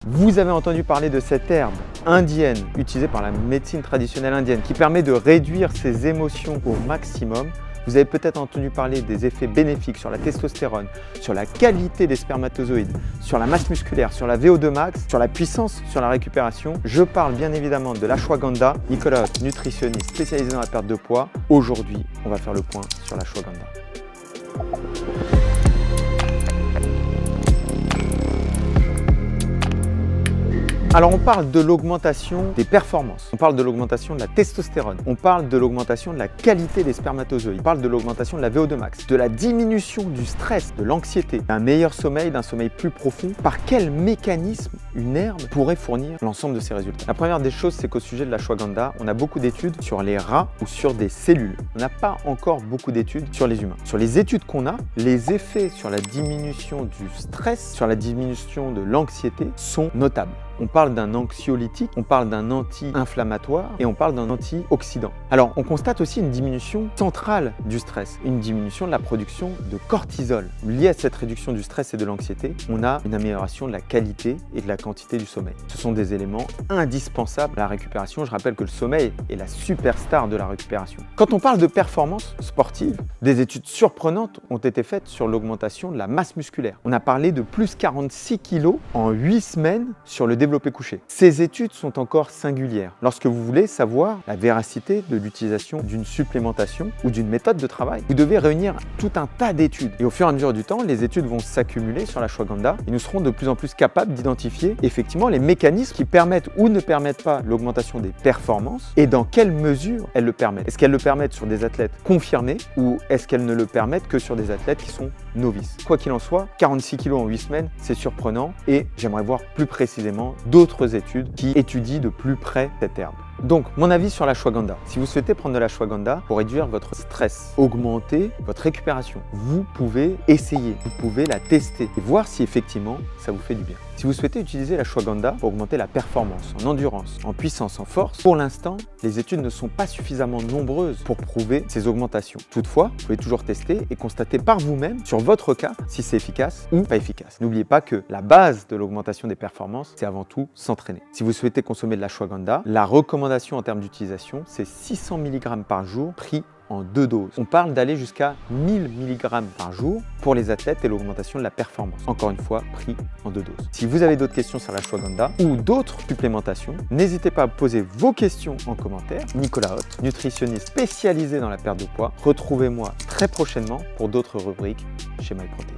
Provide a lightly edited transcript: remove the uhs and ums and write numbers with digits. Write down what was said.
Vous avez entendu parler de cette herbe indienne utilisée par la médecine traditionnelle indienne qui permet de réduire ses émotions au maximum. Vous avez peut-être entendu parler des effets bénéfiques sur la testostérone, sur la qualité des spermatozoïdes, sur la masse musculaire, sur la VO2 max, sur la puissance, sur la récupération. Je parle bien évidemment de l'ashwagandha. Nicolas Hoth, nutritionniste spécialisé dans la perte de poids. Aujourd'hui, on va faire le point sur l'ashwagandha. Alors on parle de l'augmentation des performances, on parle de l'augmentation de la testostérone, on parle de l'augmentation de la qualité des spermatozoïdes, on parle de l'augmentation de la VO2 max, de la diminution du stress, de l'anxiété, d'un meilleur sommeil, d'un sommeil plus profond. Par quel mécanisme une herbe pourrait fournir l'ensemble de ces résultats? La première des choses, c'est qu'au sujet de l'ashwagandha, on a beaucoup d'études sur les rats ou sur des cellules. On n'a pas encore beaucoup d'études sur les humains. Sur les études qu'on a, les effets sur la diminution du stress, sur la diminution de l'anxiété sont notables. On parle d'un anxiolytique, on parle d'un anti-inflammatoire et on parle d'un antioxydant. Alors, on constate aussi une diminution centrale du stress, une diminution de la production de cortisol. Liée à cette réduction du stress et de l'anxiété, on a une amélioration de la qualité et de la quantité du sommeil. Ce sont des éléments indispensables à la récupération. Je rappelle que le sommeil est la superstar de la récupération. Quand on parle de performance sportive, des études surprenantes ont été faites sur l'augmentation de la masse musculaire. On a parlé de plus 46 kg en 8 semaines sur le développé couché. Ces études sont encore singulières. Lorsque vous voulez savoir la véracité de l'utilisation d'une supplémentation ou d'une méthode de travail, vous devez réunir tout un tas d'études. Et au fur et à mesure du temps, les études vont s'accumuler sur l'ashwagandha et nous serons de plus en plus capables d'identifier effectivement les mécanismes qui permettent ou ne permettent pas l'augmentation des performances et dans quelle mesure elles le permettent. Est-ce qu'elles le permettent sur des athlètes confirmés ou est-ce qu'elles ne le permettent que sur des athlètes qui sont novices? Quoi qu'il en soit, 46 kg en 8 semaines, c'est surprenant et j'aimerais voir plus précisément d'autres études qui étudient de plus près cette herbe. Donc, mon avis sur l'ashwagandha. Si vous souhaitez prendre de l'ashwagandha pour réduire votre stress, augmenter votre récupération, vous pouvez essayer, vous pouvez la tester et voir si effectivement ça vous fait du bien. Si vous souhaitez utiliser l'ashwagandha pour augmenter la performance, en endurance, en puissance, en force, pour l'instant, les études ne sont pas suffisamment nombreuses pour prouver ces augmentations. Toutefois, vous pouvez toujours tester et constater par vous-même sur votre cas si c'est efficace ou pas efficace. N'oubliez pas que la base de l'augmentation des performances, c'est avant tout s'entraîner. Si vous souhaitez consommer de l'ashwagandha, la recommandation en termes d'utilisation, c'est 600 mg par jour pris en 2 doses. On parle d'aller jusqu'à 1000 mg par jour pour les athlètes et l'augmentation de la performance. Encore une fois, pris en 2 doses. Si vous avez d'autres questions sur l'ashwagandha ou d'autres supplémentations, n'hésitez pas à poser vos questions en commentaire. Nicolas Hoth, nutritionniste spécialisé dans la perte de poids. Retrouvez-moi très prochainement pour d'autres rubriques chez MyProtein.